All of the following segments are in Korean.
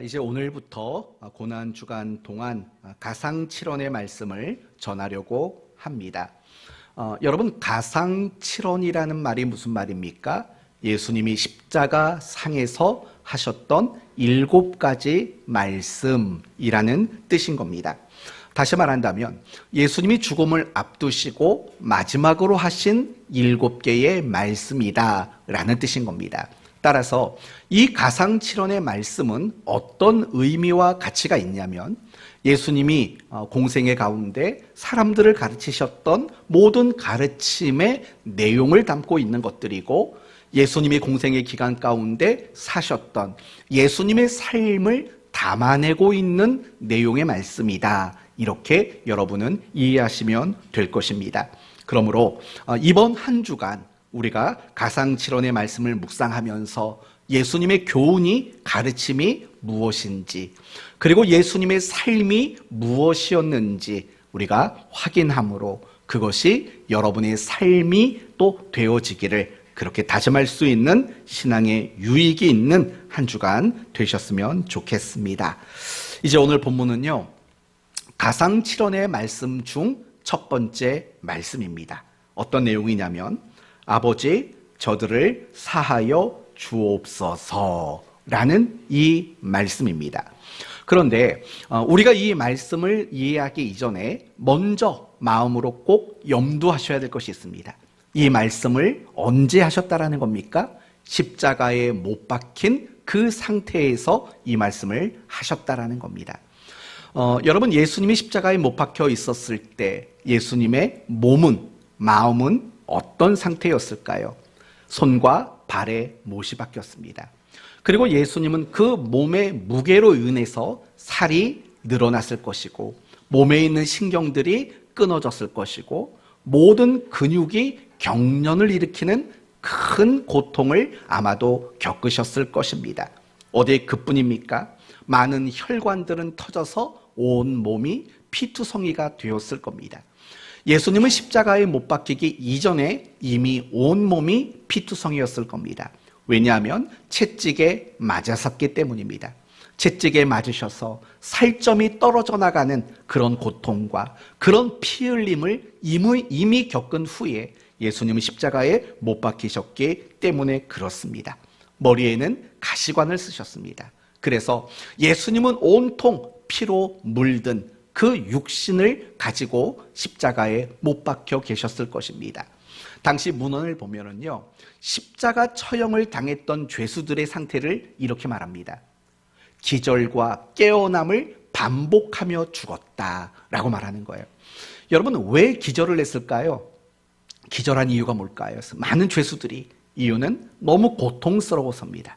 이제 오늘부터 고난주간 동안 가상칠언의 말씀을 전하려고 합니다. 여러분, 가상칠언이라는 말이 무슨 말입니까? 예수님이 십자가 상에서 하셨던 7가지 말씀이라는 뜻인 겁니다. 다시 말한다면 예수님이 죽음을 앞두시고 마지막으로 하신 7개의 말씀이다라는 뜻인 겁니다. 따라서 이 가상칠언의 말씀은 어떤 의미와 가치가 있냐면 예수님이 공생의 가운데 사람들을 가르치셨던 모든 가르침의 내용을 담고 있는 것들이고, 예수님이 공생의 기간 가운데 사셨던 예수님의 삶을 담아내고 있는 내용의 말씀이다, 이렇게 여러분은 이해하시면 될 것입니다. 그러므로 이번 한 주간 우리가 가상칠언의 말씀을 묵상하면서 예수님의 교훈이, 가르침이 무엇인지, 그리고 예수님의 삶이 무엇이었는지 우리가 확인함으로 그것이 여러분의 삶이 또 되어지기를, 그렇게 다짐할 수 있는 신앙의 유익이 있는 한 주간 되셨으면 좋겠습니다. 이제 오늘 본문은요, 가상칠언의 말씀 중 첫 번째 말씀입니다. 어떤 내용이냐면, 아버지, 저들을 사하여 주옵소서라는 이 말씀입니다. 그런데 우리가 이 말씀을 이해하기 이전에 먼저 마음으로 꼭 염두하셔야 될 것이 있습니다. 이 말씀을 언제 하셨다라는 겁니까? 십자가에 못 박힌 그 상태에서 이 말씀을 하셨다라는 겁니다. 여러분, 예수님이 십자가에 못 박혀 있었을 때 예수님의 몸은, 마음은 어떤 상태였을까요? 손과 발에 못이 박혔습니다. 그리고 예수님은 그 몸의 무게로 인해서 살이 늘어났을 것이고, 몸에 있는 신경들이 끊어졌을 것이고, 모든 근육이 경련을 일으키는 큰 고통을 아마도 겪으셨을 것입니다. 어디에 그뿐입니까? 많은 혈관들은 터져서 온 몸이 피투성이가 되었을 겁니다. 예수님은 십자가에 못 박히기 이전에 이미 온 몸이 피투성이였을 겁니다. 왜냐하면 채찍에 맞았었기 때문입니다. 채찍에 맞으셔서 살점이 떨어져 나가는 그런 고통과 그런 피 흘림을 이미 겪은 후에 예수님은 십자가에 못 박히셨기 때문에 그렇습니다. 머리에는 가시관을 쓰셨습니다. 그래서 예수님은 온통 피로 물든 그 육신을 가지고 십자가에 못 박혀 계셨을 것입니다. 당시 문헌을 보면은요, 십자가 처형을 당했던 죄수들의 상태를 이렇게 말합니다. 기절과 깨어남을 반복하며 죽었다라고 말하는 거예요. 여러분, 왜 기절을 했을까요? 기절한 이유가 뭘까요? 많은 죄수들이, 이유는 너무 고통스러워서입니다.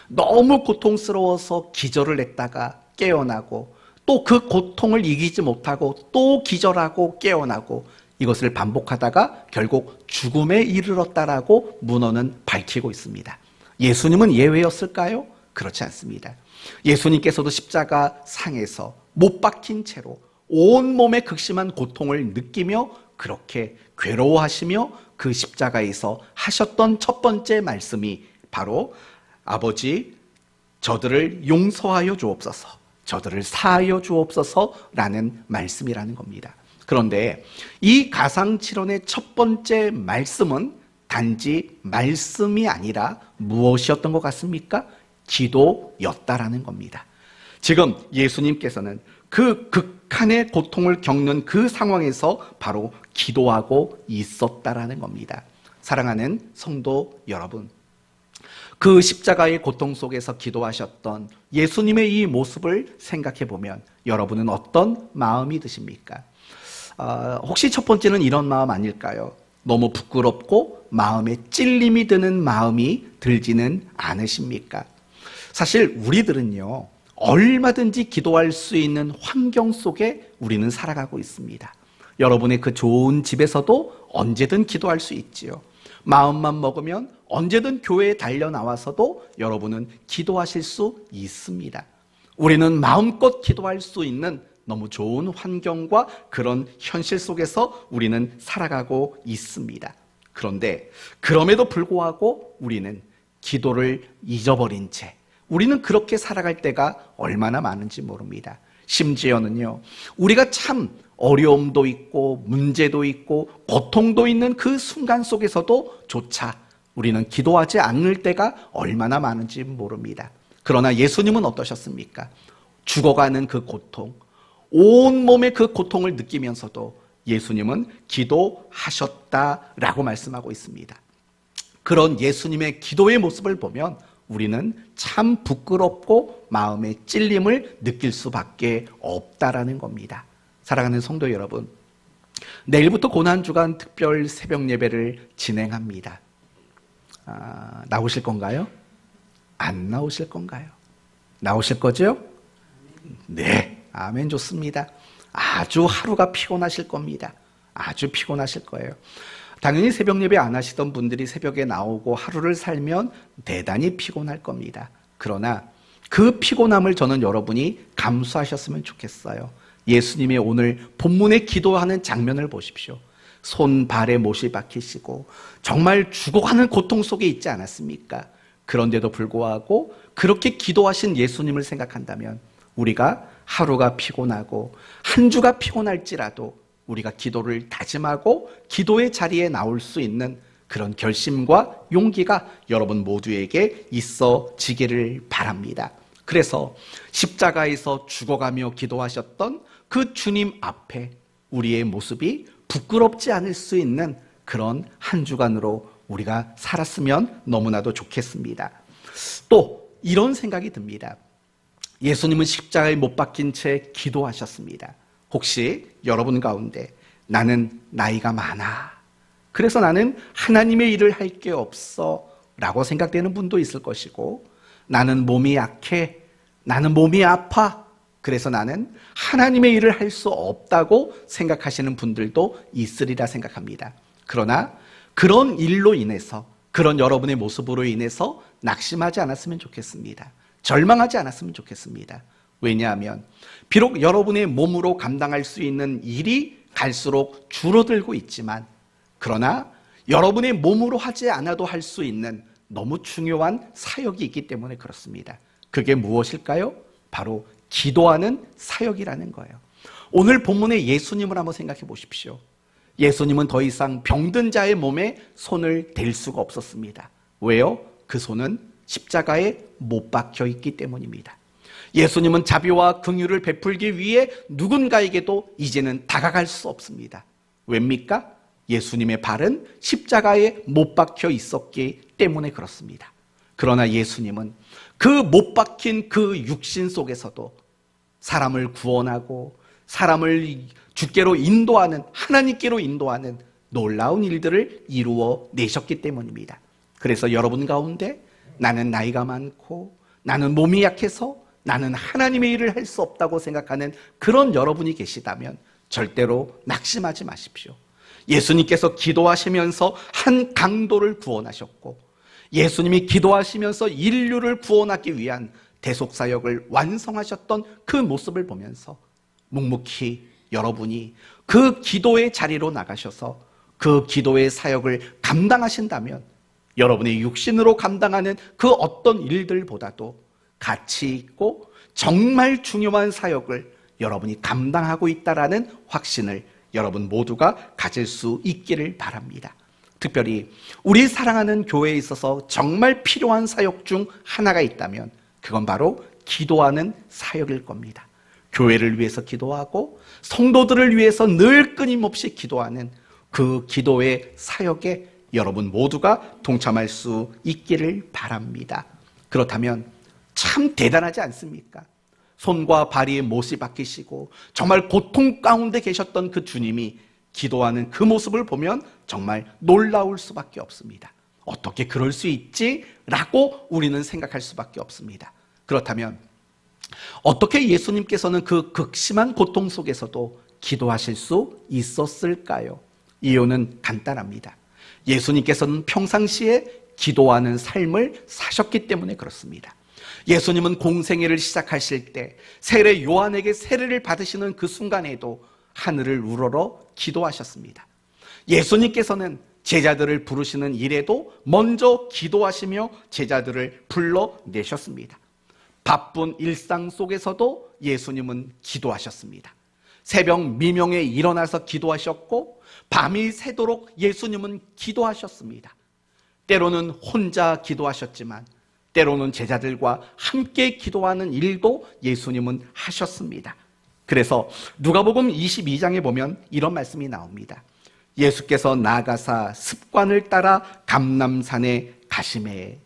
너무 고통스러워서 기절을 했다가 깨어나고, 또 그 고통을 이기지 못하고 또 기절하고 깨어나고, 이것을 반복하다가 결국 죽음에 이르렀다라고 문헌은 밝히고 있습니다. 예수님은 예외였을까요? 그렇지 않습니다. 예수님께서도 십자가 상에서 못 박힌 채로 온몸의 극심한 고통을 느끼며 그렇게 괴로워하시며 그 십자가에서 하셨던 첫 번째 말씀이 바로 아버지, 저들을 용서하여 주옵소서, 저들을 사하여 주옵소서라는 말씀이라는 겁니다. 그런데 이 가상칠언의 첫 번째 말씀은 단지 말씀이 아니라 무엇이었던 것 같습니까? 기도였다라는 겁니다. 지금 예수님께서는 그 극한의 고통을 겪는 그 상황에서 바로 기도하고 있었다라는 겁니다. 사랑하는 성도 여러분, 그 십자가의 고통 속에서 기도하셨던 예수님의 이 모습을 생각해 보면 여러분은 어떤 마음이 드십니까? 혹시 첫 번째는 이런 마음 아닐까요? 너무 부끄럽고 마음에 찔림이 드는 마음이 들지는 않으십니까? 사실 우리들은요, 얼마든지 기도할 수 있는 환경 속에 우리는 살아가고 있습니다. 여러분의 그 좋은 집에서도 언제든 기도할 수 있지요. 마음만 먹으면 언제든 교회에 달려나와서도 여러분은 기도하실 수 있습니다. 우리는 마음껏 기도할 수 있는 너무 좋은 환경과 그런 현실 속에서 우리는 살아가고 있습니다. 그런데 그럼에도 불구하고 우리는 기도를 잊어버린 채, 우리는 그렇게 살아갈 때가 얼마나 많은지 모릅니다. 심지어는요, 우리가 참 어려움도 있고 문제도 있고 고통도 있는 그 순간 속에서도 조차 우리는 기도하지 않을 때가 얼마나 많은지 모릅니다. 그러나 예수님은 어떠셨습니까? 죽어가는 그 고통, 온몸의 그 고통을 느끼면서도 예수님은 기도하셨다라고 말씀하고 있습니다. 그런 예수님의 기도의 모습을 보면 우리는 참 부끄럽고 마음의 찔림을 느낄 수밖에 없다라는 겁니다. 사랑하는 성도 여러분, 내일부터 고난주간 특별 새벽 예배를 진행합니다. 나오실 건가요? 안 나오실 건가요? 나오실 거죠? 네, 아멘, 좋습니다. 아주 하루가 피곤하실 겁니다. 아주 피곤하실 거예요. 당연히 새벽 예배 안 하시던 분들이 새벽에 나오고 하루를 살면 대단히 피곤할 겁니다. 그러나 그 피곤함을 저는 여러분이 감수하셨으면 좋겠어요. 예수님의 오늘 본문에 기도하는 장면을 보십시오. 손, 발에 못이 박히시고 정말 죽어가는 고통 속에 있지 않았습니까? 그런데도 불구하고 그렇게 기도하신 예수님을 생각한다면 우리가 하루가 피곤하고 한 주가 피곤할지라도 우리가 기도를 다짐하고 기도의 자리에 나올 수 있는 그런 결심과 용기가 여러분 모두에게 있어지기를 바랍니다. 그래서 십자가에서 죽어가며 기도하셨던 그 주님 앞에 우리의 모습이 부끄럽지 않을 수 있는 그런 한 주간으로 우리가 살았으면 너무나도 좋겠습니다. 또 이런 생각이 듭니다. 예수님은 십자가에 못 박힌 채 기도하셨습니다. 혹시 여러분 가운데 나는 나이가 많아, 그래서 나는 하나님의 일을 할 게 없어 라고 생각되는 분도 있을 것이고, 나는 몸이 약해, 나는 몸이 아파, 그래서 나는 하나님의 일을 할 수 없다고 생각하시는 분들도 있으리라 생각합니다. 그러나 그런 일로 인해서, 그런 여러분의 모습으로 인해서 낙심하지 않았으면 좋겠습니다. 절망하지 않았으면 좋겠습니다. 왜냐하면 비록 여러분의 몸으로 감당할 수 있는 일이 갈수록 줄어들고 있지만, 그러나 여러분의 몸으로 하지 않아도 할 수 있는 너무 중요한 사역이 있기 때문에 그렇습니다. 그게 무엇일까요? 바로 기도하는 사역이라는 거예요. 오늘 본문의 예수님을 한번 생각해 보십시오. 예수님은 더 이상 병든 자의 몸에 손을 댈 수가 없었습니다. 왜요? 그 손은 십자가에 못 박혀 있기 때문입니다. 예수님은 자비와 긍휼을 베풀기 위해 누군가에게도 이제는 다가갈 수 없습니다. 왜입니까? 예수님의 발은 십자가에 못 박혀 있었기 때문에 그렇습니다. 그러나 예수님은 그 못 박힌 그 육신 속에서도 사람을 구원하고 사람을 주께로 인도하는, 하나님께로 인도하는 놀라운 일들을 이루어 내셨기 때문입니다. 그래서 여러분 가운데 나는 나이가 많고 나는 몸이 약해서 나는 하나님의 일을 할 수 없다고 생각하는 그런 여러분이 계시다면 절대로 낙심하지 마십시오. 예수님께서 기도하시면서 한 강도를 구원하셨고, 예수님이 기도하시면서 인류를 구원하기 위한 대속사역을 완성하셨던 그 모습을 보면서 묵묵히 여러분이 그 기도의 자리로 나가셔서 그 기도의 사역을 감당하신다면 여러분의 육신으로 감당하는 그 어떤 일들보다도 가치 있고 정말 중요한 사역을 여러분이 감당하고 있다라는 확신을 여러분 모두가 가질 수 있기를 바랍니다. 특별히 우리 사랑하는 교회에 있어서 정말 필요한 사역 중 하나가 있다면 그건 바로 기도하는 사역일 겁니다. 교회를 위해서 기도하고 성도들을 위해서 늘 끊임없이 기도하는 그 기도의 사역에 여러분 모두가 동참할 수 있기를 바랍니다. 그렇다면 참 대단하지 않습니까? 손과 발이 못이 박히시고 정말 고통 가운데 계셨던 그 주님이 기도하는 그 모습을 보면 정말 놀라울 수밖에 없습니다. 어떻게 그럴 수 있지? 라고 우리는 생각할 수밖에 없습니다. 그렇다면 어떻게 예수님께서는 그 극심한 고통 속에서도 기도하실 수 있었을까요? 이유는 간단합니다. 예수님께서는 평상시에 기도하는 삶을 사셨기 때문에 그렇습니다. 예수님은 공생애를 시작하실 때 세례 요한에게 세례를 받으시는 그 순간에도 하늘을 우러러 기도하셨습니다. 예수님께서는 제자들을 부르시는 일에도 먼저 기도하시며 제자들을 불러내셨습니다. 바쁜 일상 속에서도 예수님은 기도하셨습니다. 새벽 미명에 일어나서 기도하셨고 밤이 새도록 예수님은 기도하셨습니다. 때로는 혼자 기도하셨지만 때로는 제자들과 함께 기도하는 일도 예수님은 하셨습니다. 그래서 누가복음 22장에 보면 이런 말씀이 나옵니다. 예수께서 나아가사 습관을 따라 감람산에 가시매.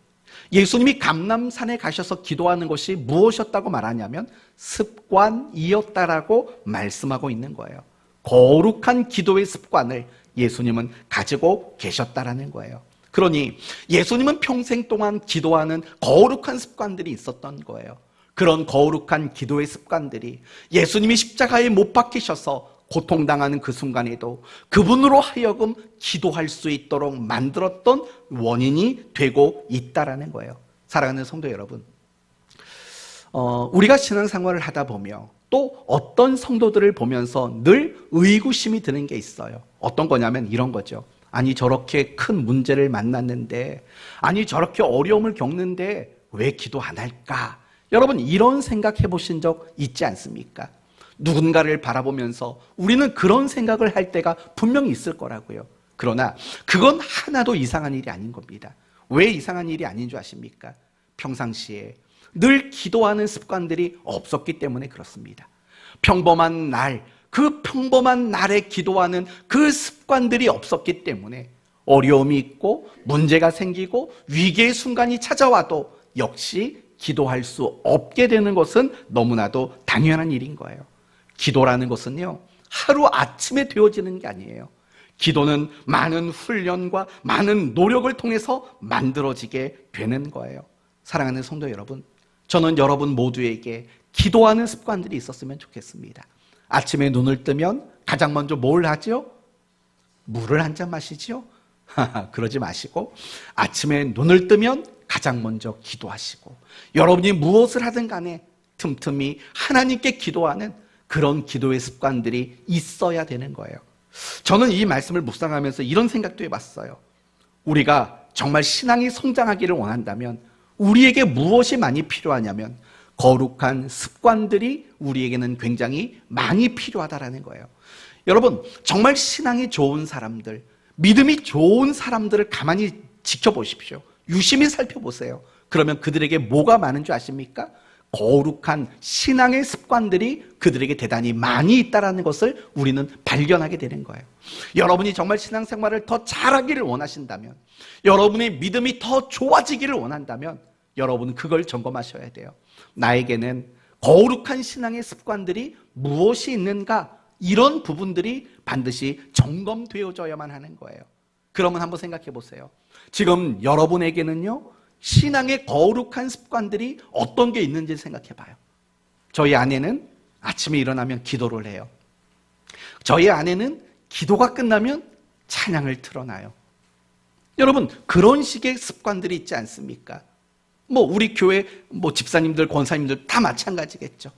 예수님이 감람산에 가셔서 기도하는 것이 무엇이었다고 말하냐면 습관이었다라고 말씀하고 있는 거예요. 거룩한 기도의 습관을 예수님은 가지고 계셨다라는 거예요. 그러니 예수님은 평생 동안 기도하는 거룩한 습관들이 있었던 거예요. 그런 거룩한 기도의 습관들이 예수님이 십자가에 못 박히셔서 고통당하는 그 순간에도 그분으로 하여금 기도할 수 있도록 만들었던 원인이 되고 있다라는 거예요. 사랑하는 성도 여러분, 우리가 신앙생활을 하다 보며 또 어떤 성도들을 보면서 늘 의구심이 드는 게 있어요. 어떤 거냐면 이런 거죠. 아니 저렇게 큰 문제를 만났는데, 아니 저렇게 어려움을 겪는데 왜 기도 안 할까? 여러분 이런 생각 해보신 적 있지 않습니까? 누군가를 바라보면서 우리는 그런 생각을 할 때가 분명히 있을 거라고요. 그러나 그건 하나도 이상한 일이 아닌 겁니다. 왜 이상한 일이 아닌 줄 아십니까? 평상시에 늘 기도하는 습관들이 없었기 때문에 그렇습니다. 평범한 날, 그 평범한 날에 기도하는 그 습관들이 없었기 때문에 어려움이 있고 문제가 생기고 위기의 순간이 찾아와도 역시 기도할 수 없게 되는 것은 너무나도 당연한 일인 거예요. 기도라는 것은요, 하루 아침에 되어지는 게 아니에요. 기도는 많은 훈련과 많은 노력을 통해서 만들어지게 되는 거예요. 사랑하는 성도 여러분, 저는 여러분 모두에게 기도하는 습관들이 있었으면 좋겠습니다. 아침에 눈을 뜨면 가장 먼저 뭘 하죠? 물을 한 잔 마시죠? 그러지 마시고 아침에 눈을 뜨면 가장 먼저 기도하시고, 여러분이 무엇을 하든 간에 틈틈이 하나님께 기도하는 그런 기도의 습관들이 있어야 되는 거예요. 저는 이 말씀을 묵상하면서 이런 생각도 해봤어요. 우리가 정말 신앙이 성장하기를 원한다면 우리에게 무엇이 많이 필요하냐면 거룩한 습관들이 우리에게는 굉장히 많이 필요하다라는 거예요. 여러분 정말 신앙이 좋은 사람들, 믿음이 좋은 사람들을 가만히 지켜보십시오. 유심히 살펴보세요. 그러면 그들에게 뭐가 많은 줄 아십니까? 거룩한 신앙의 습관들이 그들에게 대단히 많이 있다는 것을 우리는 발견하게 되는 거예요. 여러분이 정말 신앙생활을 더 잘하기를 원하신다면, 여러분의 믿음이 더 좋아지기를 원한다면 여러분은 그걸 점검하셔야 돼요. 나에게는 거룩한 신앙의 습관들이 무엇이 있는가, 이런 부분들이 반드시 점검되어져야만 하는 거예요. 그러면 한번 생각해 보세요. 지금 여러분에게는요, 신앙의 거룩한 습관들이 어떤 게 있는지 생각해 봐요. 저희 아내는 아침에 일어나면 기도를 해요. 저희 아내는 기도가 끝나면 찬양을 틀어놔요. 여러분 그런 식의 습관들이 있지 않습니까? 우리 교회 집사님들, 권사님들 다 마찬가지겠죠.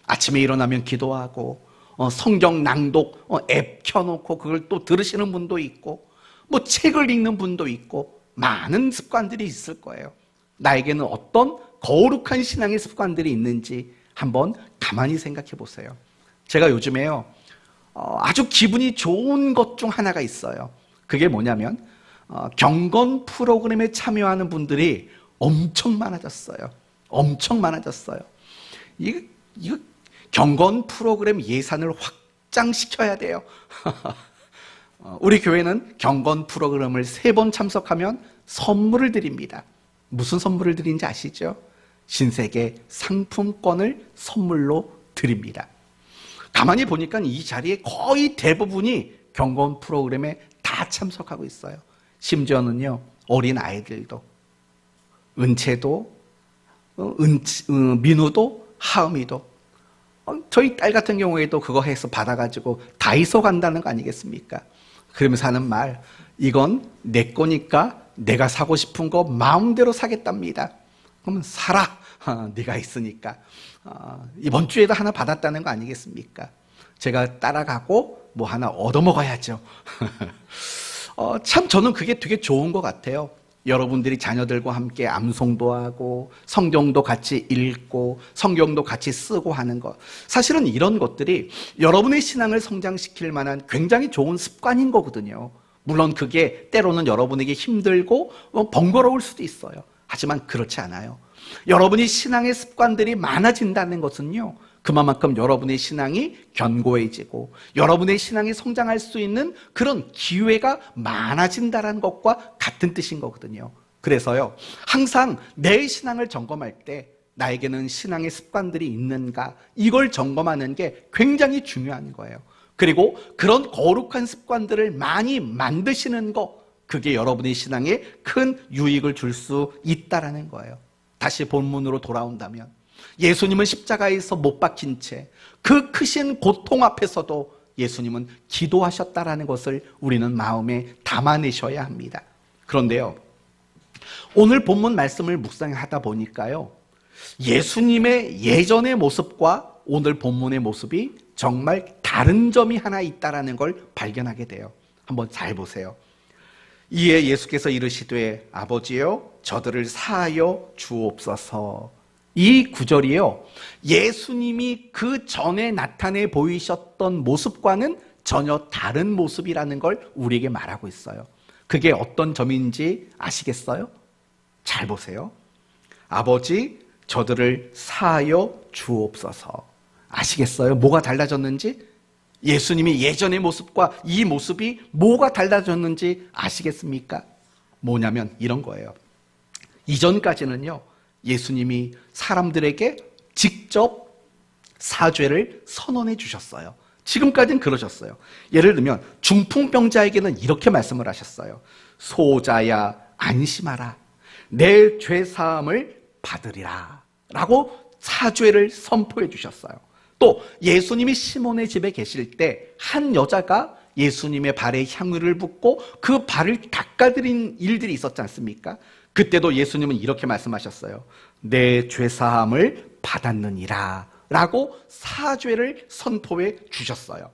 아침에 일어나면 기도하고 성경 낭독 앱 켜놓고 그걸 또 들으시는 분도 있고 책을 읽는 분도 있고 많은 습관들이 있을 거예요. 나에게는 어떤 거룩한 신앙의 습관들이 있는지 한번 가만히 생각해 보세요. 제가 요즘에요, 아주 기분이 좋은 것 중 하나가 있어요. 그게 뭐냐면 경건 프로그램에 참여하는 분들이 엄청 많아졌어요. 엄청 많아졌어요. 이거 경건 프로그램 예산을 확장시켜야 돼요. 우리 교회는 경건 프로그램을 3번 참석하면 선물을 드립니다. 무슨 선물을 드리는지 아시죠? 신세계 상품권을 선물로 드립니다. 가만히 보니까 이 자리에 거의 대부분이 경건 프로그램에 다 참석하고 있어요. 심지어는요, 어린 아이들도, 은채도, 민우도, 하음이도. 저희 딸 같은 경우에도 그거 해서 받아가지고 다이소 간다는 거 아니겠습니까? 그러면서 하는 말, 이건 내 거니까 내가 사고 싶은 거 마음대로 사겠답니다. 그러면 사라. 네가 있으니까. 이번 주에도 하나 받았다는 거 아니겠습니까? 제가 따라가고 하나 얻어먹어야죠. 참 저는 그게 되게 좋은 것 같아요. 여러분들이 자녀들과 함께 암송도 하고 성경도 같이 읽고 성경도 같이 쓰고 하는 것, 사실은 이런 것들이 여러분의 신앙을 성장시킬 만한 굉장히 좋은 습관인 거거든요. 물론 그게 때로는 여러분에게 힘들고 번거로울 수도 있어요. 하지만 그렇지 않아요. 여러분이 신앙의 습관들이 많아진다는 것은요, 그만큼 여러분의 신앙이 견고해지고 여러분의 신앙이 성장할 수 있는 그런 기회가 많아진다는 것과 같은 뜻인 거거든요. 그래서요, 항상 내 신앙을 점검할 때 나에게는 신앙의 습관들이 있는가, 이걸 점검하는 게 굉장히 중요한 거예요. 그리고 그런 거룩한 습관들을 많이 만드시는 거, 그게 여러분의 신앙에 큰 유익을 줄 수 있다는 거예요. 다시 본문으로 돌아온다면, 예수님은 십자가에서 못 박힌 채 그 크신 고통 앞에서도 예수님은 기도하셨다라는 것을 우리는 마음에 담아내셔야 합니다. 그런데요, 오늘 본문 말씀을 묵상하다 보니까요, 예수님의 예전의 모습과 오늘 본문의 모습이 정말 다른 점이 하나 있다라는 걸 발견하게 돼요. 한번 잘 보세요. 이에 예수께서 이르시되 아버지여 저들을 사하여 주옵소서. 이 구절이요, 예수님이 그 전에 나타내 보이셨던 모습과는 전혀 다른 모습이라는 걸 우리에게 말하고 있어요. 그게 어떤 점인지 아시겠어요? 잘 보세요. 아버지 저들을 사하여 주옵소서. 아시겠어요? 뭐가 달라졌는지? 예수님이 예전의 모습과 이 모습이 뭐가 달라졌는지 아시겠습니까? 뭐냐면 이런 거예요. 이전까지는요, 예수님이 사람들에게 직접 사죄를 선언해 주셨어요. 지금까지는 그러셨어요. 예를 들면 중풍병자에게는 이렇게 말씀을 하셨어요. 소자야 안심하라, 내 죄사함을 받으리라 라고 사죄를 선포해 주셨어요. 또 예수님이 시몬의 집에 계실 때 한 여자가 예수님의 발에 향유를 붓고 그 발을 닦아드린 일들이 있었지 않습니까? 그때도 예수님은 이렇게 말씀하셨어요. 내 죄사함을 받았느니라 라고 사죄를 선포해 주셨어요.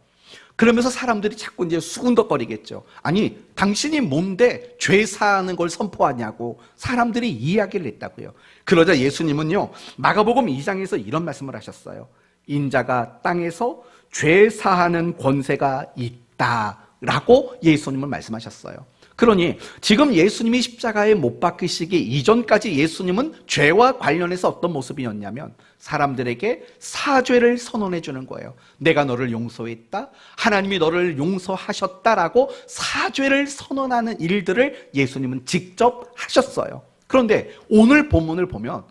그러면서 사람들이 자꾸 이제 수군덕거리겠죠. 아니, 당신이 뭔데 죄사하는 걸 선포하냐고 사람들이 이야기를 했다고요. 그러자 예수님은요, 마가복음 2장에서 이런 말씀을 하셨어요. 인자가 땅에서 죄사하는 권세가 있다라고 예수님은 말씀하셨어요. 그러니 지금 예수님이 십자가에 못 박히시기 이전까지 예수님은 죄와 관련해서 어떤 모습이었냐면 사람들에게 사죄를 선언해 주는 거예요. 내가 너를 용서했다, 하나님이 너를 용서하셨다라고 사죄를 선언하는 일들을 예수님은 직접 하셨어요. 그런데 오늘 본문을 보면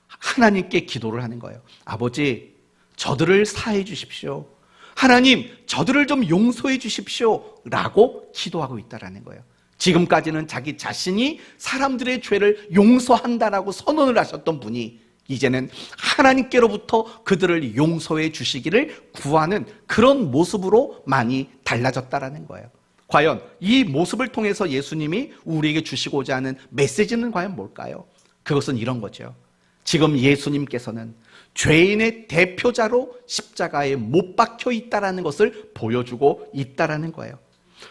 하나님께 기도를 하는 거예요. 아버지 저들을 사해 주십시오, 하나님 저들을 좀 용서해 주십시오 라고 기도하고 있다는 거예요. 지금까지는 자기 자신이 사람들의 죄를 용서한다라고 선언을 하셨던 분이 이제는 하나님께로부터 그들을 용서해 주시기를 구하는 그런 모습으로 많이 달라졌다라는 거예요. 과연 이 모습을 통해서 예수님이 우리에게 주시고자 하는 메시지는 과연 뭘까요? 그것은 이런 거죠. 지금 예수님께서는 죄인의 대표자로 십자가에 못 박혀 있다라는 것을 보여주고 있다라는 거예요.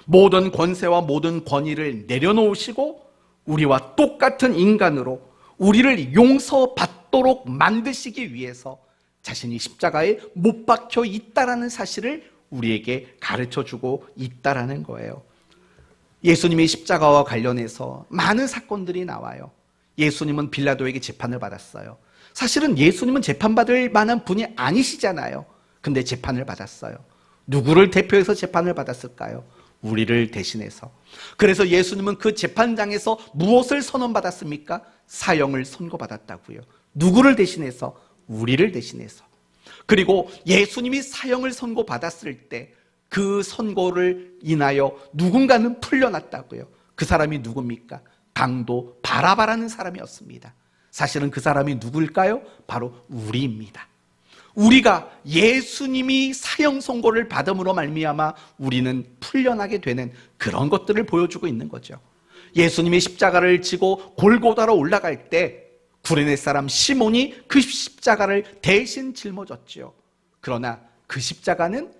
모든 권세와 모든 권위를 내려놓으시고 우리와 똑같은 인간으로 우리를 용서받도록 만드시기 위해서 자신이 십자가에 못 박혀 있다라는 사실을 우리에게 가르쳐주고 있다라는 거예요. 예수님이 십자가와 관련해서 많은 사건들이 나와요. 예수님은 빌라도에게 재판을 받았어요. 사실은 예수님은 재판받을 만한 분이 아니시잖아요. 근데 재판을 받았어요. 누구를 대표해서 재판을 받았을까요? 우리를 대신해서. 그래서 예수님은 그 재판장에서 무엇을 선언받았습니까? 사형을 선고받았다고요. 누구를 대신해서? 우리를 대신해서. 그리고 예수님이 사형을 선고받았을 때 그 선고를 인하여 누군가는 풀려났다고요. 그 사람이 누굽니까? 강도 바라바라는 사람이었습니다. 사실은 그 사람이 누굴까요? 바로 우리입니다. 우리가 예수님이 사형 선고를 받음으로 말미암아 우리는 풀려나게 되는 그런 것들을 보여주고 있는 거죠. 예수님이 십자가를 지고 골고다로 올라갈 때 구레네 사람 시몬이 그 십자가를 대신 짊어졌지요. 그러나 그 십자가는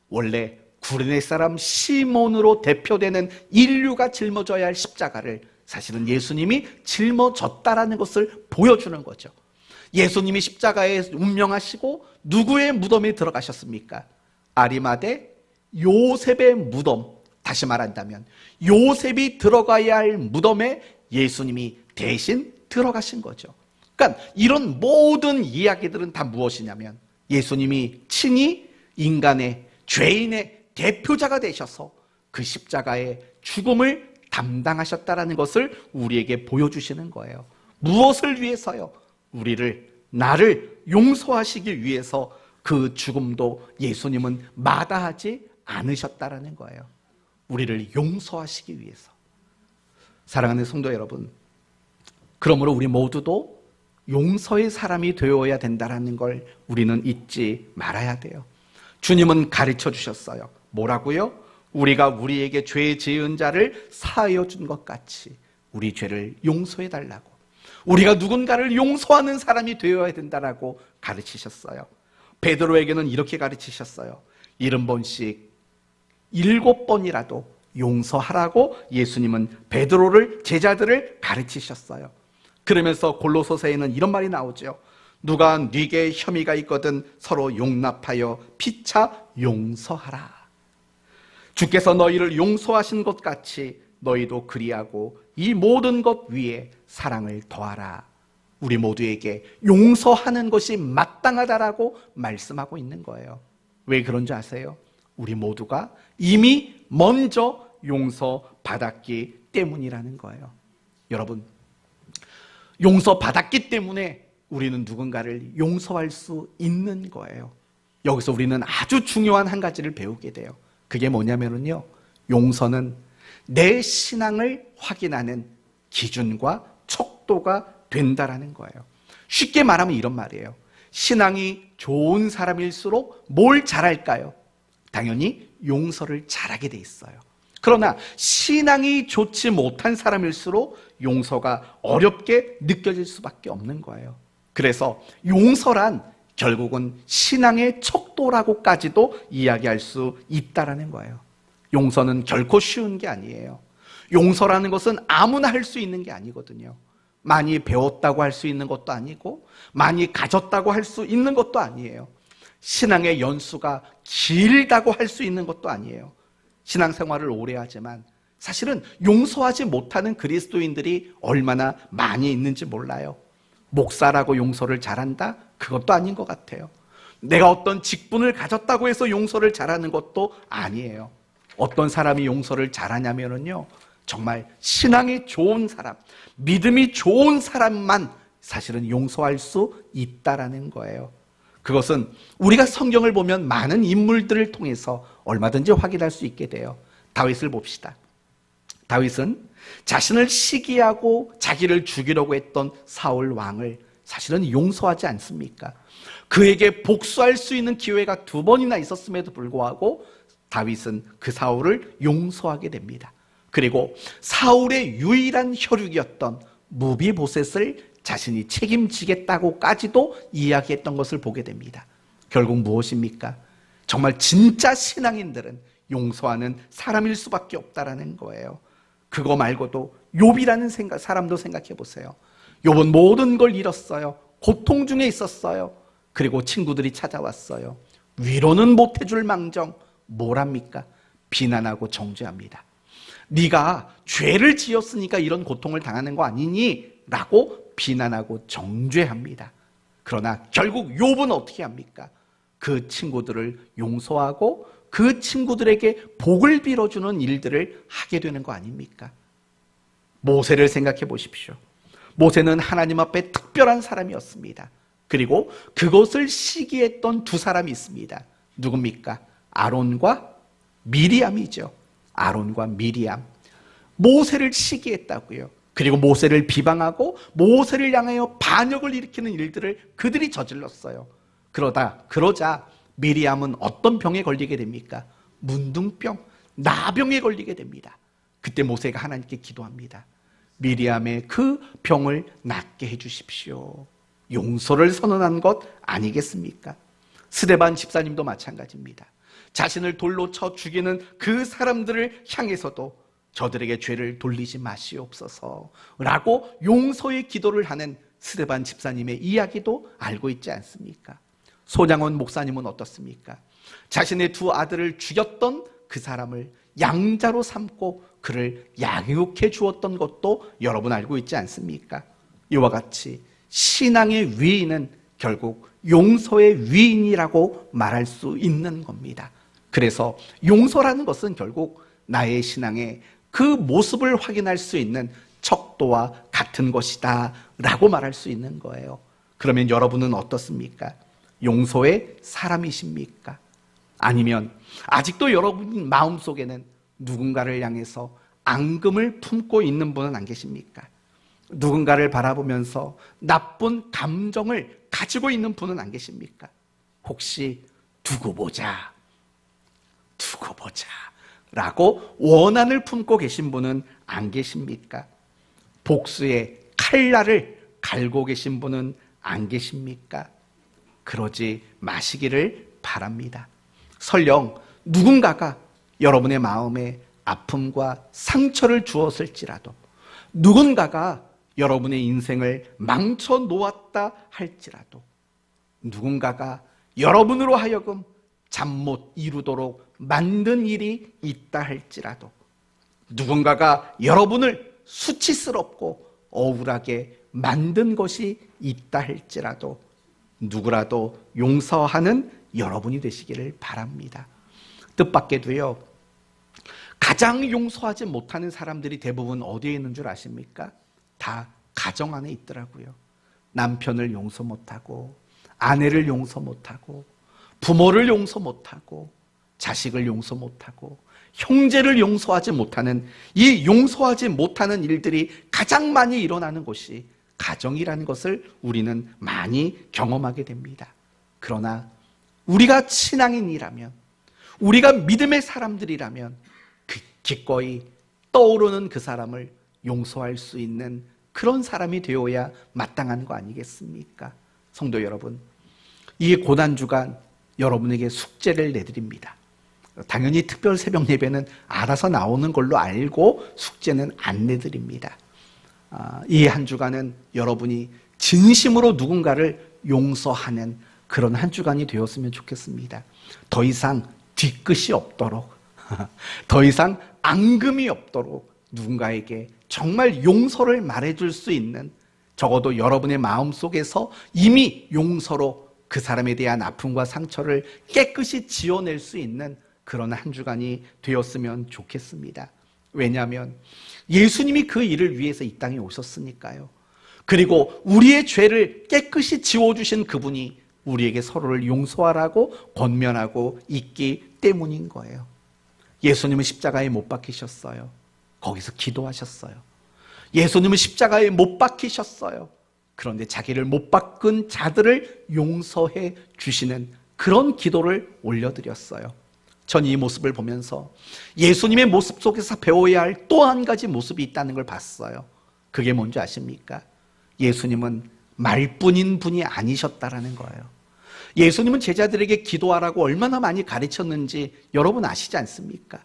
원래 구레네 사람 시몬으로 대표되는 인류가 짊어져야 할 십자가를 사실은 예수님이 짊어졌다라는 것을 보여주는 거죠. 예수님이 십자가에 운명하시고 누구의 무덤에 들어가셨습니까? 아리마대 요셉의 무덤, 다시 말한다면 요셉이 들어가야 할 무덤에 예수님이 대신 들어가신 거죠. 그러니까 이런 모든 이야기들은 다 무엇이냐면 예수님이 친히 인간의 죄인의 대표자가 되셔서 그 십자가의 죽음을 담당하셨다라는 것을 우리에게 보여주시는 거예요. 무엇을 위해서요? 나를 용서하시기 위해서 그 죽음도 예수님은 마다하지 않으셨다라는 거예요. 우리를 용서하시기 위해서. 사랑하는 성도 여러분, 그러므로 우리 모두도 용서의 사람이 되어야 된다는 걸 우리는 잊지 말아야 돼요. 주님은 가르쳐 주셨어요. 뭐라고요? 우리가 우리에게 죄 지은 자를 사하여 준 것 같이 우리 죄를 용서해 달라고. 우리가 누군가를 용서하는 사람이 되어야 된다라고 가르치셨어요. 베드로에게는 이렇게 가르치셨어요. 70번씩 7번이라도 용서하라고 예수님은 베드로를, 제자들을 가르치셨어요. 그러면서 골로새서에는 이런 말이 나오죠. 누가 네게 혐의가 있거든 서로 용납하여 피차 용서하라. 주께서 너희를 용서하신 것 같이 너희도 그리하고 이 모든 것 위에 사랑을 더하라. 우리 모두에게 용서하는 것이 마땅하다라고 말씀하고 있는 거예요. 왜 그런 줄 아세요? 우리 모두가 이미 먼저 용서받았기 때문이라는 거예요. 여러분, 용서받았기 때문에 우리는 누군가를 용서할 수 있는 거예요. 여기서 우리는 아주 중요한 한 가지를 배우게 돼요. 그게 뭐냐면요, 용서는 내 신앙을 확인하는 기준과 척도가 된다라는 거예요. 쉽게 말하면 이런 말이에요. 신앙이 좋은 사람일수록 뭘 잘할까요? 당연히 용서를 잘하게 돼 있어요. 그러나 신앙이 좋지 못한 사람일수록 용서가 어렵게 느껴질 수밖에 없는 거예요. 그래서 용서란 결국은 신앙의 척도라고까지도 이야기할 수 있다라는 거예요. 용서는 결코 쉬운 게 아니에요. 용서라는 것은 아무나 할 수 있는 게 아니거든요. 많이 배웠다고 할 수 있는 것도 아니고 많이 가졌다고 할 수 있는 것도 아니에요. 신앙의 연수가 길다고 할 수 있는 것도 아니에요. 신앙생활을 오래 하지만 사실은 용서하지 못하는 그리스도인들이 얼마나 많이 있는지 몰라요. 목사라고 용서를 잘한다? 그것도 아닌 것 같아요. 내가 어떤 직분을 가졌다고 해서 용서를 잘하는 것도 아니에요. 어떤 사람이 용서를 잘하냐면요, 정말 신앙이 좋은 사람, 믿음이 좋은 사람만 사실은 용서할 수 있다라는 거예요. 그것은 우리가 성경을 보면 많은 인물들을 통해서 얼마든지 확인할 수 있게 돼요. 다윗을 봅시다. 다윗은 자신을 시기하고 자기를 죽이려고 했던 사울 왕을 사실은 용서하지 않습니까? 그에게 복수할 수 있는 기회가 2번이나 있었음에도 불구하고 다윗은 그 사울을 용서하게 됩니다. 그리고 사울의 유일한 혈육이었던 무비보셋을 자신이 책임지겠다고까지도 이야기했던 것을 보게 됩니다. 결국 무엇입니까? 정말 진짜 신앙인들은 용서하는 사람일 수밖에 없다라는 거예요. 그거 말고도 욥이라는 사람도 생각해 보세요. 욥은 모든 걸 잃었어요. 고통 중에 있었어요. 그리고 친구들이 찾아왔어요. 위로는 못 해줄 망정 뭘 합니까? 비난하고 정죄합니다. 네가 죄를 지었으니까 이런 고통을 당하는 거 아니니? 라고 비난하고 정죄합니다. 그러나 결국 욥은 어떻게 합니까? 그 친구들을 용서하고 그 친구들에게 복을 빌어주는 일들을 하게 되는 거 아닙니까? 모세를 생각해 보십시오. 모세는 하나님 앞에 특별한 사람이었습니다. 그리고 그것을 시기했던 2사람이 있습니다. 누굽니까? 아론과 미리암이죠. 아론과 미리암. 모세를 시기했다고요. 그리고 모세를 비방하고 모세를 향하여 반역을 일으키는 일들을 그들이 저질렀어요. 그러자 미리암은 어떤 병에 걸리게 됩니까? 문둥병, 나병에 걸리게 됩니다. 그때 모세가 하나님께 기도합니다. 미리암의 그 병을 낫게 해주십시오. 용서를 선언한 것 아니겠습니까? 스데반 집사님도 마찬가지입니다. 자신을 돌로 쳐 죽이는 그 사람들을 향해서도 저들에게 죄를 돌리지 마시옵소서 라고 용서의 기도를 하는 스데반 집사님의 이야기도 알고 있지 않습니까? 손양원 목사님은 어떻습니까? 자신의 두 아들을 죽였던 그 사람을 양자로 삼고 그를 양육해 주었던 것도 여러분 알고 있지 않습니까? 이와 같이 신앙의 위인은 결국 용서의 위인이라고 말할 수 있는 겁니다. 그래서 용서라는 것은 결국 나의 신앙의 그 모습을 확인할 수 있는 척도와 같은 것이다 라고 말할 수 있는 거예요. 그러면 여러분은 어떻습니까? 용서의 사람이십니까? 아니면 아직도 여러분 마음속에는 누군가를 향해서 앙금을 품고 있는 분은 안 계십니까? 누군가를 바라보면서 나쁜 감정을 가지고 있는 분은 안 계십니까? 혹시 두고 보자 라고 원한을 품고 계신 분은 안 계십니까? 복수의 칼날을 갈고 계신 분은 안 계십니까? 그러지 마시기를 바랍니다. 설령 누군가가 여러분의 마음에 아픔과 상처를 주었을지라도, 누군가가 여러분의 인생을 망쳐 놓았다 할지라도, 누군가가 여러분으로 하여금 잠 못 이루도록 만든 일이 있다 할지라도, 누군가가 여러분을 수치스럽고 억울하게 만든 것이 있다 할지라도 누구라도 용서하는 여러분이 되시기를 바랍니다. 뜻밖에도요, 가장 용서하지 못하는 사람들이 대부분 어디에 있는 줄 아십니까? 다 가정 안에 있더라고요. 남편을 용서 못하고, 아내를 용서 못하고, 부모를 용서 못하고, 자식을 용서 못하고, 형제를 용서하지 못하는, 이 용서하지 못하는 일들이 가장 많이 일어나는 곳이 가정이라는 것을 우리는 많이 경험하게 됩니다. 그러나 우리가 신앙인이라면, 우리가 믿음의 사람들이라면 기꺼이 떠오르는 그 사람을 용서할 수 있는 그런 사람이 되어야 마땅한 거 아니겠습니까? 성도 여러분, 이 고난주간 여러분에게 숙제를 내드립니다. 당연히 특별 새벽 예배는 알아서 나오는 걸로 알고 숙제는 안 내드립니다. 이 한 주간은 여러분이 진심으로 누군가를 용서하는 그런 한 주간이 되었으면 좋겠습니다. 더 이상 뒤끝이 없도록, 더 이상 앙금이 없도록 누군가에게 정말 용서를 말해줄 수 있는, 적어도 여러분의 마음속에서 이미 용서로 그 사람에 대한 아픔과 상처를 깨끗이 지워낼 수 있는 그런 한 주간이 되었으면 좋겠습니다. 왜냐하면 예수님이 그 일을 위해서 이 땅에 오셨으니까요. 그리고 우리의 죄를 깨끗이 지워주신 그분이 우리에게 서로를 용서하라고 권면하고 있기 때문인 거예요. 예수님은 십자가에 못 박히셨어요. 거기서 기도하셨어요. 예수님은 십자가에 못 박히셨어요. 그런데 자기를 못 박은 자들을 용서해 주시는 그런 기도를 올려드렸어요. 전 이 모습을 보면서 예수님의 모습 속에서 배워야 할 또 한 가지 모습이 있다는 걸 봤어요. 그게 뭔지 아십니까? 예수님은 말뿐인 분이 아니셨다라는 거예요. 예수님은 제자들에게 기도하라고 얼마나 많이 가르쳤는지 여러분 아시지 않습니까?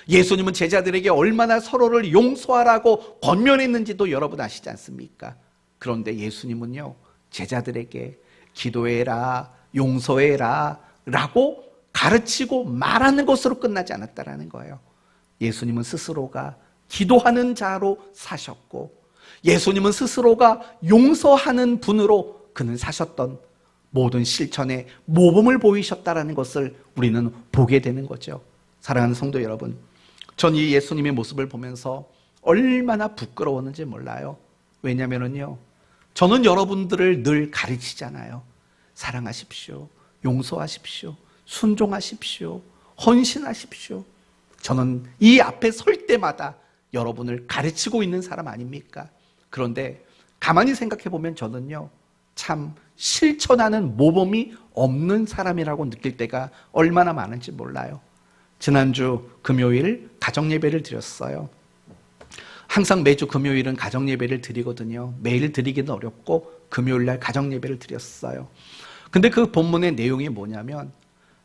예수님은 제자들에게 얼마나 서로를 용서하라고 권면했는지도 여러분 아시지 않습니까? 그런데 예수님은요, 제자들에게 기도해라, 용서해라 라고 가르치고 말하는 것으로 끝나지 않았다라는 거예요. 예수님은 스스로가 기도하는 자로 사셨고, 예수님은 스스로가 용서하는 분으로 그는 사셨던 모든 실천의 모범을 보이셨다라는 것을 우리는 보게 되는 거죠. 사랑하는 성도 여러분, 전 이 예수님의 모습을 보면서 얼마나 부끄러웠는지 몰라요. 왜냐면은요, 저는 여러분들을 늘 가르치잖아요. 사랑하십시오, 용서하십시오, 순종하십시오, 헌신하십시오. 저는 이 앞에 설 때마다 여러분을 가르치고 있는 사람 아닙니까? 그런데 가만히 생각해 보면 저는요, 참 실천하는 모범이 없는 사람이라고 느낄 때가 얼마나 많은지 몰라요. 지난주 금요일 가정예배를 드렸어요. 항상 매주 금요일은 가정예배를 드리거든요. 매일 드리기는 어렵고 금요일날 가정예배를 드렸어요. 근데 그 본문의 내용이 뭐냐면,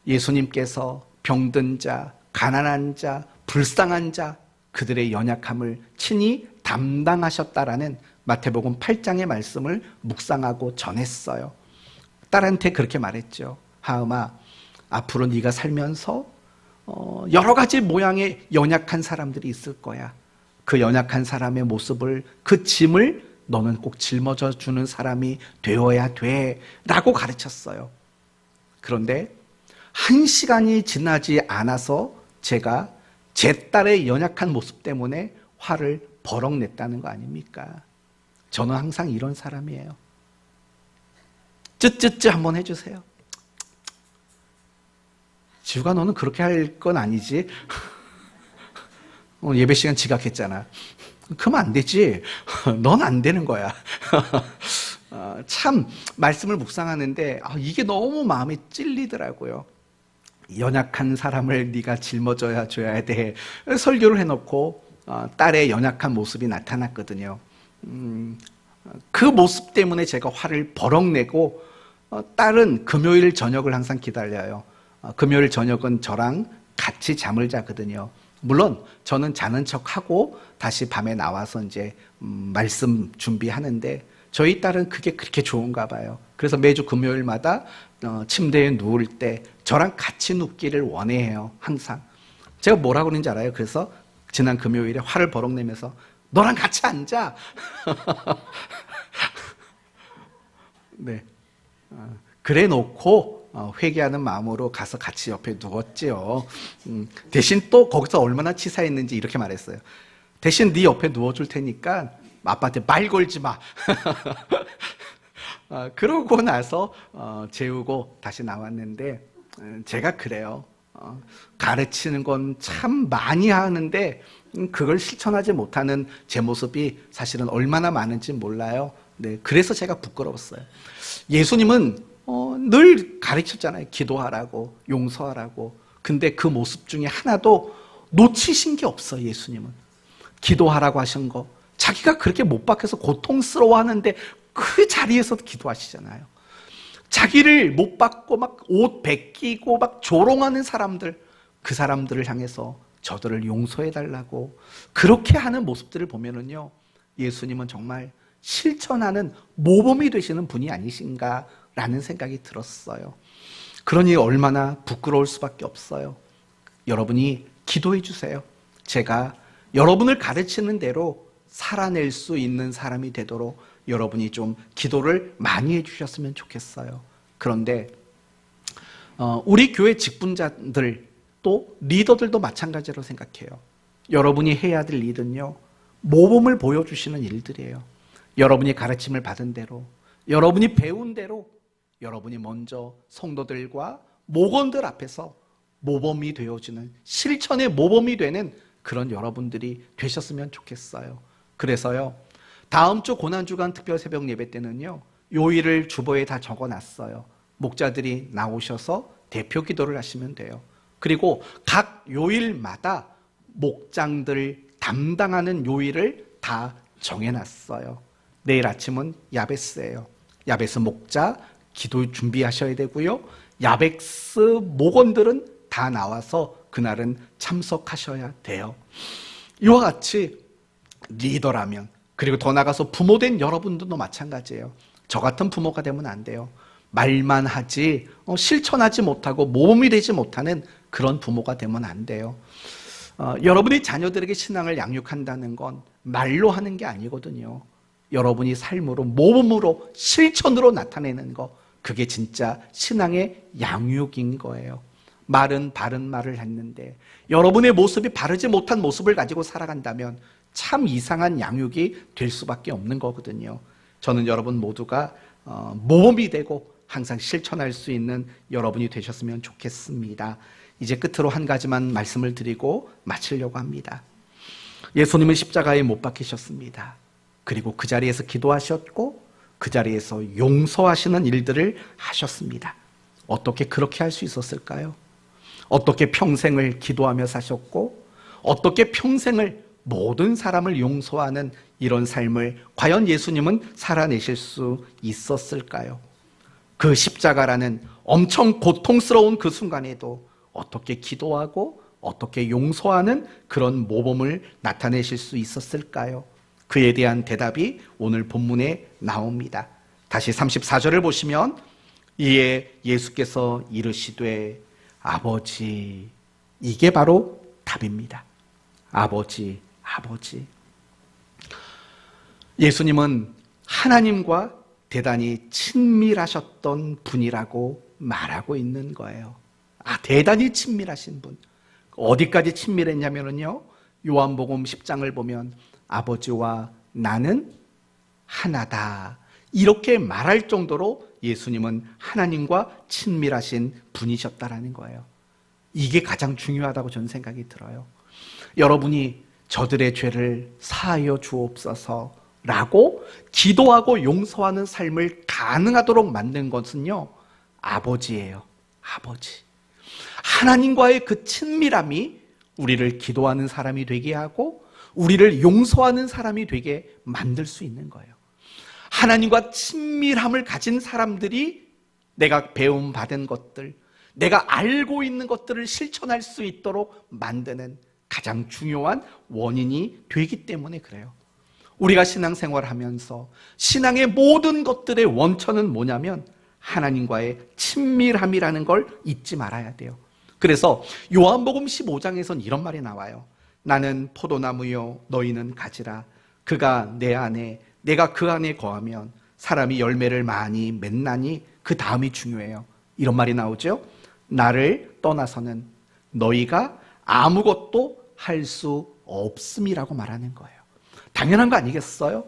예수님께서 병든 자, 가난한 자, 불쌍한 자, 그들의 연약함을 친히 담당하셨다라는 마태복음 8장의 말씀을 묵상하고 전했어요. 딸한테 그렇게 말했죠. 하음아, 앞으로 네가 살면서 여러 가지 모양의 연약한 사람들이 있을 거야. 그 연약한 사람의 모습을, 그 짐을 너는 꼭 짊어져 주는 사람이 되어야 돼 라고 가르쳤어요. 그런데 1시간이 지나지 않아서 제가 제 딸의 연약한 모습 때문에 화를 버럭 냈다는 거 아닙니까? 저는 항상 이런 사람이에요. 쯔쯔쯔 한번 해주세요. 지우가 너는 그렇게 할 건 아니지? 예배 시간 지각했잖아. 그러면 안 되지. 넌 안 되는 거야. 참 말씀을 묵상하는데 이게 너무 마음에 찔리더라고요. 연약한 사람을 네가 짊어져야 줘야 돼. 설교를 해놓고 딸의 연약한 모습이 나타났거든요. 그 모습 때문에 제가 화를 버럭 내고 딸은 금요일 저녁을 항상 기다려요. 금요일 저녁은 저랑 같이 잠을 자거든요. 물론 저는 자는 척하고 다시 밤에 나와서 이제 말씀 준비하는데 저희 딸은 그게 그렇게 좋은가 봐요. 그래서 매주 금요일마다 침대에 누울 때 저랑 같이 눕기를 원해요. 항상. 제가 뭐라고 그러는지 알아요? 그래서 지난 금요일에 화를 버럭 내면서 너랑 같이 앉아. 네. 그래 놓고 회개하는 마음으로 가서 같이 옆에 누웠지요. 대신 또 거기서 얼마나 치사했는지 이렇게 말했어요. 대신 네 옆에 누워줄 테니까 아빠한테 말 걸지 마. 그러고 나서 재우고 다시 나왔는데 제가 그래요. 가르치는 건 참 많이 하는데 그걸 실천하지 못하는 제 모습이 사실은 얼마나 많은지 몰라요. 네, 그래서 제가 부끄러웠어요. 예수님은 늘 가르쳤잖아요. 기도하라고, 용서하라고. 근데 그 모습 중에 하나도 놓치신 게 없어요. 예수님은 기도하라고 하신 거, 자기가 그렇게 못 박혀서 고통스러워하는데 그 자리에서 기도하시잖아요. 자기를 못 박고 막 옷 벗기고 막 조롱하는 사람들, 그 사람들을 향해서 저들을 용서해달라고 그렇게 하는 모습들을 보면은요, 예수님은 정말 실천하는 모범이 되시는 분이 아니신가라는 생각이 들었어요. 그러니 얼마나 부끄러울 수밖에 없어요. 여러분이 기도해 주세요. 제가 여러분을 가르치는 대로 살아낼 수 있는 사람이 되도록 여러분이 좀 기도를 많이 해주셨으면 좋겠어요. 그런데 우리 교회 직분자들 또 리더들도 마찬가지로 생각해요. 여러분이 해야 될 일은요, 모범을 보여주시는 일들이에요. 여러분이 가르침을 받은 대로, 여러분이 배운 대로 여러분이 먼저 성도들과 목원들 앞에서 모범이 되어주는, 실천의 모범이 되는 그런 여러분들이 되셨으면 좋겠어요. 그래서요, 다음 주 고난주간 특별 새벽 예배 때는요, 요일을 주보에 다 적어놨어요. 목자들이 나오셔서 대표 기도를 하시면 돼요. 그리고 각 요일마다 목장들 담당하는 요일을 다 정해놨어요. 내일 아침은 야베스예요. 야베스 목자 기도 준비하셔야 되고요, 야베스 목원들은 다 나와서 그날은 참석하셔야 돼요. 이와 같이 리더라면, 그리고 더 나가서 부모된 여러분들도 마찬가지예요. 저 같은 부모가 되면 안 돼요. 말만 하지 실천하지 못하고 모범이 되지 못하는 그런 부모가 되면 안 돼요. 여러분이 자녀들에게 신앙을 양육한다는 건 말로 하는 게 아니거든요. 여러분이 삶으로, 모범으로, 실천으로 나타내는 거, 그게 진짜 신앙의 양육인 거예요. 말은 바른 말을 했는데 여러분의 모습이 바르지 못한 모습을 가지고 살아간다면 참 이상한 양육이 될 수밖에 없는 거거든요. 저는 여러분 모두가 모범이 되고 항상 실천할 수 있는 여러분이 되셨으면 좋겠습니다. 이제 끝으로 한 가지만 말씀을 드리고 마치려고 합니다. 예수님은 십자가에 못 박히셨습니다. 그리고 그 자리에서 기도하셨고 그 자리에서 용서하시는 일들을 하셨습니다. 어떻게 그렇게 할 수 있었을까요? 어떻게 평생을 기도하며 사셨고 어떻게 평생을 모든 사람을 용서하는 이런 삶을 과연 예수님은 살아내실 수 있었을까요? 그 십자가라는 엄청 고통스러운 그 순간에도 어떻게 기도하고 어떻게 용서하는 그런 모범을 나타내실 수 있었을까요? 그에 대한 대답이 오늘 본문에 나옵니다. 다시 34절을 보시면 이에 예수께서 이르시되 아버지, 이게 바로 답입니다. 아버지, 아버지. 예수님은 하나님과 대단히 친밀하셨던 분이라고 말하고 있는 거예요. 대단히 친밀하신 분. 어디까지 친밀했냐면요, 요한복음 10장을 보면 아버지와 나는 하나다, 이렇게 말할 정도로 예수님은 하나님과 친밀하신 분이셨다라는 거예요. 이게 가장 중요하다고 저는 생각이 들어요. 여러분이 저들의 죄를 사하여 주옵소서 라고 기도하고 용서하는 삶을 가능하도록 만든 것은요, 아버지예요. 아버지. 하나님과의 그 친밀함이 우리를 기도하는 사람이 되게 하고 우리를 용서하는 사람이 되게 만들 수 있는 거예요. 하나님과 친밀함을 가진 사람들이 내가 배움받은 것들, 내가 알고 있는 것들을 실천할 수 있도록 만드는 가장 중요한 원인이 되기 때문에 그래요. 우리가 신앙생활을 하면서 신앙의 모든 것들의 원천은 뭐냐면 하나님과의 친밀함이라는 걸 잊지 말아야 돼요. 그래서 요한복음 15장에선 이런 말이 나와요. 나는 포도나무요 너희는 가지라. 그가 내 안에 내가 그 안에 거하면 사람이 열매를 많이 맺나니, 그 다음이 중요해요. 이런 말이 나오죠. 나를 떠나서는 너희가 아무것도 할 수 없음이라고 말하는 거예요. 당연한 거 아니겠어요?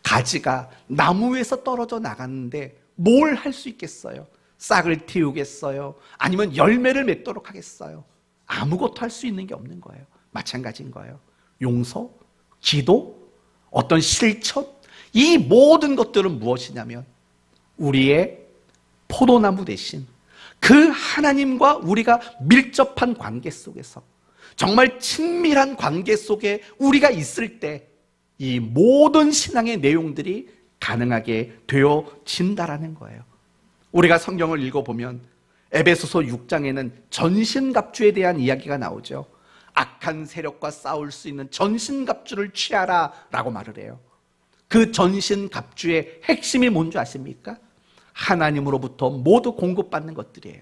가지가 나무에서 떨어져 나갔는데 뭘 할 수 있겠어요? 싹을 틔우겠어요? 아니면 열매를 맺도록 하겠어요? 아무것도 할 수 있는 게 없는 거예요. 마찬가지인 거예요. 용서, 기도, 어떤 실천, 이 모든 것들은 무엇이냐면 우리의 포도나무 대신 그 하나님과 우리가 밀접한 관계 속에서, 정말 친밀한 관계 속에 우리가 있을 때 이 모든 신앙의 내용들이 가능하게 되어진다라는 거예요. 우리가 성경을 읽어보면 에베소서 6장에는 전신갑주에 대한 이야기가 나오죠. 악한 세력과 싸울 수 있는 전신갑주를 취하라 라고 말을 해요. 그 전신갑주의 핵심이 뭔지 아십니까? 하나님으로부터 모두 공급받는 것들이에요.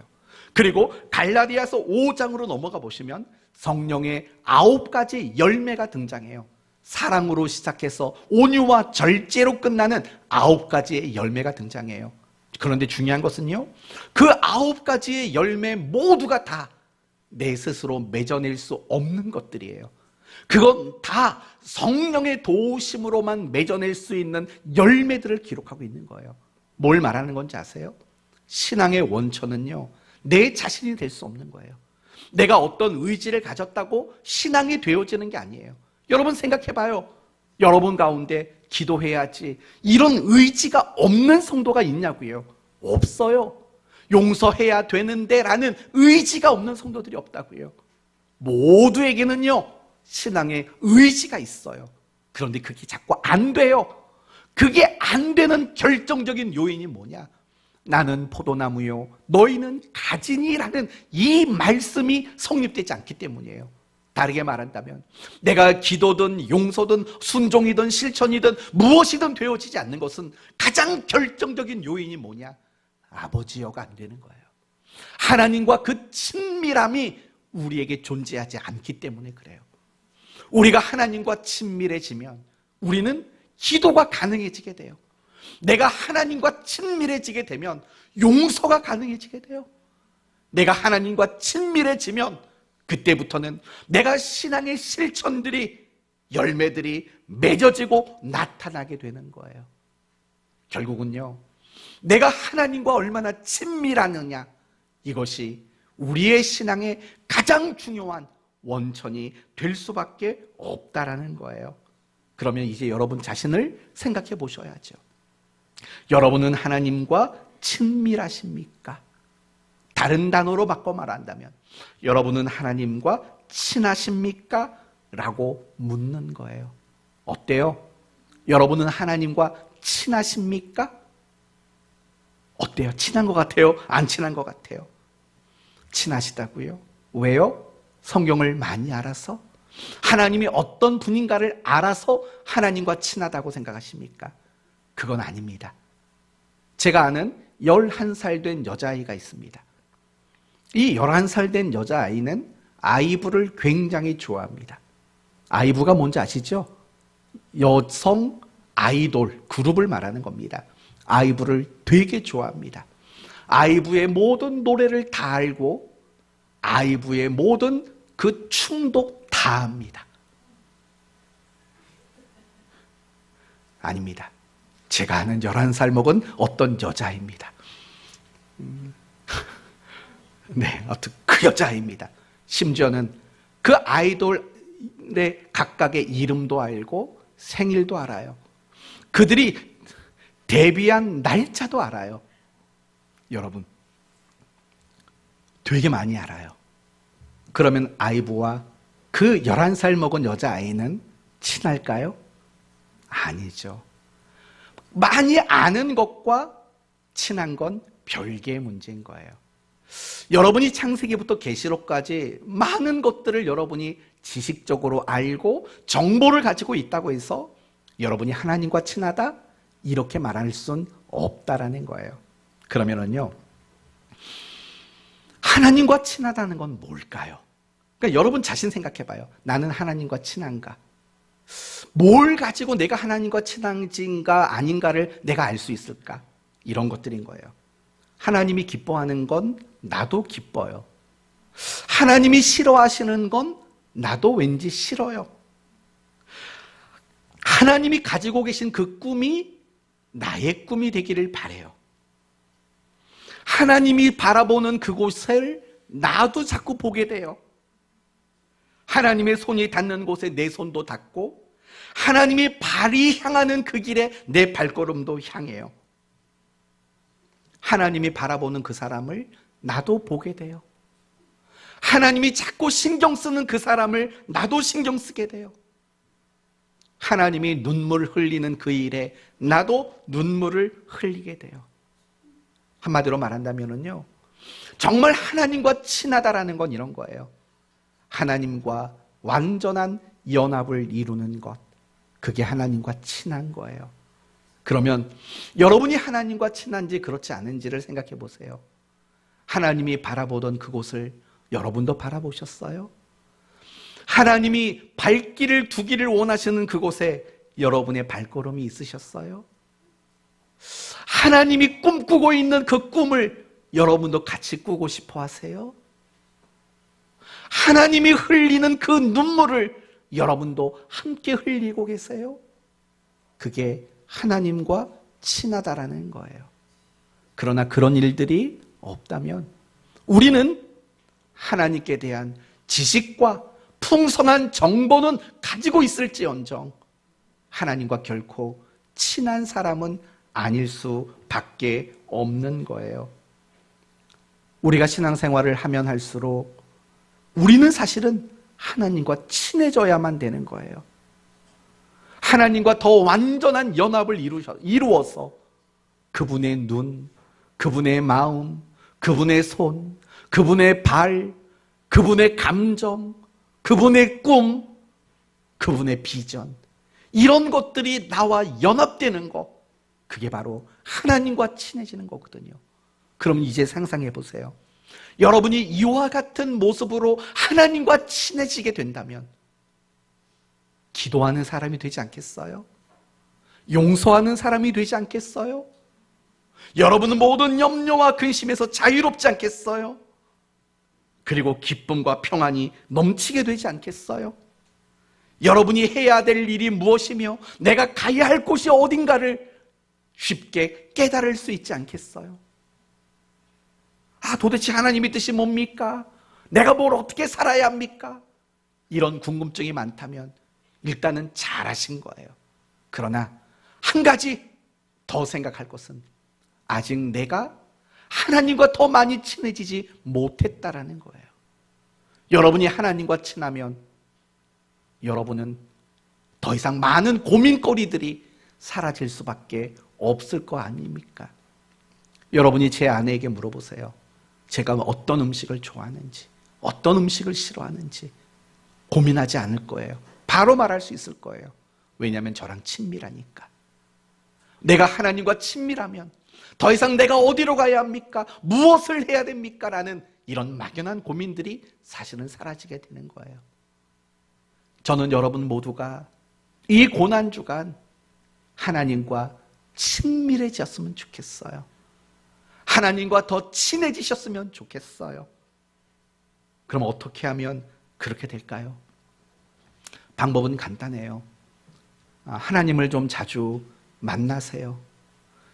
그리고 갈라디아서 5장으로 넘어가 보시면 성령의 9가지 열매가 등장해요. 사랑으로 시작해서 온유와 절제로 끝나는 9가지의 열매가 등장해요. 그런데 중요한 것은요, 그 9가지의 열매 모두가 다 내 스스로 맺어낼 수 없는 것들이에요. 그건 다 성령의 도우심으로만 맺어낼 수 있는 열매들을 기록하고 있는 거예요. 뭘 말하는 건지 아세요? 신앙의 원천은요, 내 자신이 될 수 없는 거예요. 내가 어떤 의지를 가졌다고 신앙이 되어지는 게 아니에요. 여러분 생각해봐요. 여러분 가운데 기도해야지 이런 의지가 없는 성도가 있냐고요? 없어요. 용서해야 되는데 라는 의지가 없는 성도들이 없다고요. 모두에게는요, 신앙의 의지가 있어요. 그런데 그게 자꾸 안 돼요. 그게 안 되는 결정적인 요인이 뭐냐? 나는 포도나무요 너희는 가지니라는 이 말씀이 성립되지 않기 때문이에요. 다르게 말한다면 내가 기도든 용서든 순종이든 실천이든 무엇이든 되어지지 않는 것은 가장 결정적인 요인이 뭐냐? 아버지여가 안 되는 거예요. 하나님과 그 친밀함이 우리에게 존재하지 않기 때문에 그래요. 우리가 하나님과 친밀해지면 우리는 기도가 가능해지게 돼요. 내가 하나님과 친밀해지게 되면 용서가 가능해지게 돼요. 내가 하나님과 친밀해지면 그때부터는 내가 신앙의 실천들이, 열매들이 맺어지고 나타나게 되는 거예요. 결국은요, 내가 하나님과 얼마나 친밀하느냐, 이것이 우리의 신앙의 가장 중요한 원천이 될 수밖에 없다라는 거예요. 그러면 이제 여러분 자신을 생각해 보셔야죠. 여러분은 하나님과 친밀하십니까? 다른 단어로 바꿔 말한다면 여러분은 하나님과 친하십니까? 라고 묻는 거예요. 어때요? 여러분은 하나님과 친하십니까? 어때요? 친한 것 같아요? 안 친한 것 같아요? 친하시다고요? 왜요? 성경을 많이 알아서 하나님이 어떤 분인가를 알아서 하나님과 친하다고 생각하십니까? 그건 아닙니다. 제가 아는 11살 된 여자아이가 있습니다. 이 11살 된 여자아이는 아이브를 굉장히 좋아합니다. 아이브가 뭔지 아시죠? 여성 아이돌 그룹을 말하는 겁니다. 아이브를 되게 좋아합니다. 아이브의 모든 노래를 다 알고 아이브의 모든 그 춤도 다 합니다. 아닙니다. 제가 아는 11살 먹은 어떤 여자입니다. 네, 어떤 그 여자입니다. 심지어는 그 아이돌의 각각의 이름도 알고 생일도 알아요. 그들이 데뷔한 날짜도 알아요. 여러분, 되게 많이 알아요. 그러면 아이브와 그 11살 먹은 여자아이는 친할까요? 아니죠. 많이 아는 것과 친한 건 별개의 문제인 거예요. 여러분이 창세기부터 계시록까지 많은 것들을 여러분이 지식적으로 알고 정보를 가지고 있다고 해서 여러분이 하나님과 친하다? 이렇게 말할 수는 없다라는 거예요. 그러면은요, 하나님과 친하다는 건 뭘까요? 그러니까 여러분 자신 생각해봐요. 나는 하나님과 친한가? 뭘 가지고 내가 하나님과 친한지인가 아닌가를 내가 알 수 있을까? 이런 것들인 거예요. 하나님이 기뻐하는 건 나도 기뻐요. 하나님이 싫어하시는 건 나도 왠지 싫어요. 하나님이 가지고 계신 그 꿈이 나의 꿈이 되기를 바라요. 하나님이 바라보는 그곳을 나도 자꾸 보게 돼요. 하나님의 손이 닿는 곳에 내 손도 닿고 하나님이 발이 향하는 그 길에 내 발걸음도 향해요. 하나님이 바라보는 그 사람을 나도 보게 돼요. 하나님이 자꾸 신경 쓰는 그 사람을 나도 신경 쓰게 돼요. 하나님이 눈물 흘리는 그 일에 나도 눈물을 흘리게 돼요. 한마디로 말한다면요, 정말 하나님과 친하다라는 건 이런 거예요. 하나님과 완전한 연합을 이루는 것, 그게 하나님과 친한 거예요. 그러면 여러분이 하나님과 친한지 그렇지 않은지를 생각해 보세요. 하나님이 바라보던 그곳을 여러분도 바라보셨어요? 하나님이 발길을 두기를 원하시는 그곳에 여러분의 발걸음이 있으셨어요? 하나님이 꿈꾸고 있는 그 꿈을 여러분도 같이 꾸고 싶어 하세요? 하나님이 흘리는 그 눈물을 여러분도 함께 흘리고 계세요? 그게 하나님과 친하다라는 거예요. 그러나 그런 일들이 없다면 우리는 하나님께 대한 지식과 풍성한 정보는 가지고 있을지언정 하나님과 결코 친한 사람은 아닐 수밖에 없는 거예요. 우리가 신앙생활을 하면 할수록 우리는 사실은 하나님과 친해져야만 되는 거예요. 하나님과 더 완전한 연합을 이루어서 그분의 눈, 그분의 마음, 그분의 손, 그분의 발, 그분의 감정, 그분의 꿈, 그분의 비전, 이런 것들이 나와 연합되는 것, 그게 바로 하나님과 친해지는 거거든요. 그럼 이제 상상해 보세요. 여러분이 이와 같은 모습으로 하나님과 친해지게 된다면 기도하는 사람이 되지 않겠어요? 용서하는 사람이 되지 않겠어요? 여러분은 모든 염려와 근심에서 자유롭지 않겠어요? 그리고 기쁨과 평안이 넘치게 되지 않겠어요? 여러분이 해야 될 일이 무엇이며 내가 가야 할 곳이 어딘가를 쉽게 깨달을 수 있지 않겠어요? 도대체 하나님의 뜻이 뭡니까? 내가 뭘 어떻게 살아야 합니까? 이런 궁금증이 많다면 일단은 잘하신 거예요. 그러나 한 가지 더 생각할 것은 아직 내가 하나님과 더 많이 친해지지 못했다라는 거예요. 여러분이 하나님과 친하면 여러분은 더 이상 많은 고민거리들이 사라질 수밖에 없을 거 아닙니까? 여러분이 제 아내에게 물어보세요. 제가 어떤 음식을 좋아하는지, 어떤 음식을 싫어하는지 고민하지 않을 거예요. 바로 말할 수 있을 거예요. 왜냐하면 저랑 친밀하니까. 내가 하나님과 친밀하면 더 이상 내가 어디로 가야 합니까? 무엇을 해야 됩니까? 라는 이런 막연한 고민들이 사실은 사라지게 되는 거예요. 저는 여러분 모두가 이 고난주간 하나님과 친밀해졌으면 좋겠어요. 하나님과 더 친해지셨으면 좋겠어요. 그럼 어떻게 하면 그렇게 될까요? 방법은 간단해요. 하나님을 좀 자주 만나세요.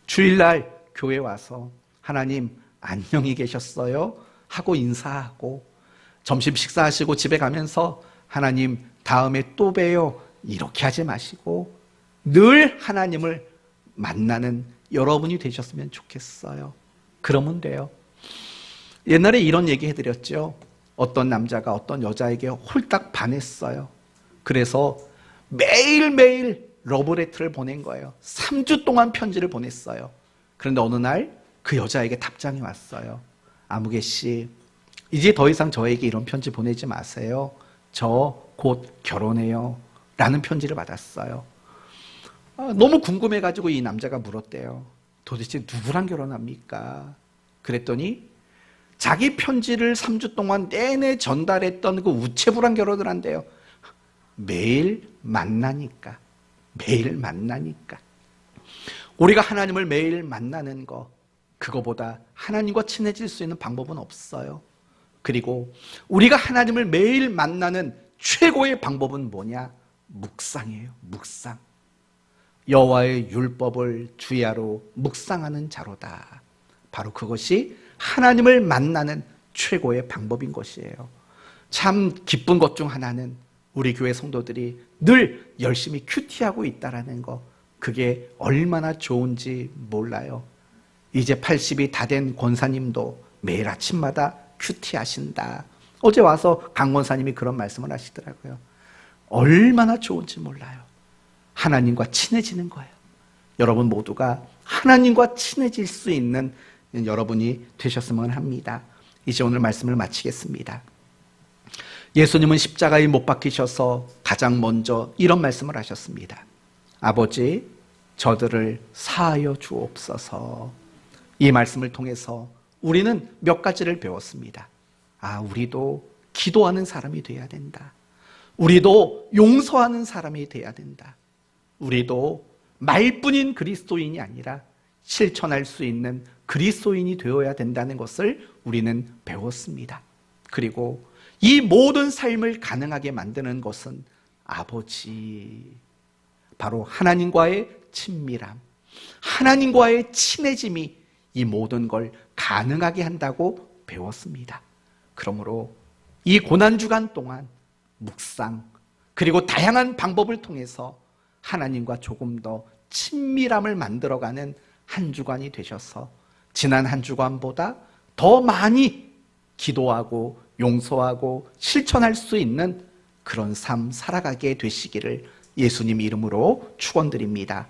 주일날 교회 와서 하나님 안녕히 계셨어요? 하고 인사하고, 점심 식사하시고 집에 가면서 하나님 다음에 또 봬요 이렇게 하지 마시고 늘 하나님을 만나는 여러분이 되셨으면 좋겠어요. 그러면 돼요. 옛날에 이런 얘기 해드렸죠. 어떤 남자가 어떤 여자에게 홀딱 반했어요. 그래서 매일매일 러브레터를 보낸 거예요. 3주 동안 편지를 보냈어요. 그런데 어느 날 그 여자에게 답장이 왔어요. 아무개 씨, 이제 더 이상 저에게 이런 편지 보내지 마세요. 저 곧 결혼해요. 라는 편지를 받았어요. 너무 궁금해가지고 이 남자가 물었대요. 도대체 누구랑 결혼합니까? 그랬더니 자기 편지를 3주 동안 내내 전달했던 그 우체부랑 결혼을 한대요. 매일 만나니까. 매일 만나니까. 우리가 하나님을 매일 만나는 거, 그거보다 하나님과 친해질 수 있는 방법은 없어요. 그리고 우리가 하나님을 매일 만나는 최고의 방법은 뭐냐? 묵상이에요. 묵상. 여호와의 율법을 주야로 묵상하는 자로다. 바로 그것이 하나님을 만나는 최고의 방법인 것이에요. 참 기쁜 것 중 하나는 우리 교회 성도들이 늘 열심히 큐티하고 있다라는 거, 그게 얼마나 좋은지 몰라요. 이제 80이 다 된 권사님도 매일 아침마다 큐티하신다. 어제 와서 강 권사님이 그런 말씀을 하시더라고요. 얼마나 좋은지 몰라요. 하나님과 친해지는 거예요. 여러분 모두가 하나님과 친해질 수 있는 여러분이 되셨으면 합니다. 이제 오늘 말씀을 마치겠습니다. 예수님은 십자가에 못 박히셔서 가장 먼저 이런 말씀을 하셨습니다. 아버지, 저들을 사하여 주옵소서. 이 말씀을 통해서 우리는 몇 가지를 배웠습니다. 우리도 기도하는 사람이 돼야 된다. 우리도 용서하는 사람이 돼야 된다. 우리도 말뿐인 그리스도인이 아니라 실천할 수 있는 그리스도인이 되어야 된다는 것을 우리는 배웠습니다. 그리고 이 모든 삶을 가능하게 만드는 것은 아버지, 바로 하나님과의 친밀함, 하나님과의 친해짐이 이 모든 걸 가능하게 한다고 배웠습니다. 그러므로 이 고난주간 동안 묵상, 그리고 다양한 방법을 통해서 하나님과 조금 더 친밀함을 만들어가는 한 주간이 되셔서 지난 한 주간보다 더 많이 기도하고 용서하고 실천할 수 있는 그런 삶 살아가게 되시기를 예수님 이름으로 축원드립니다.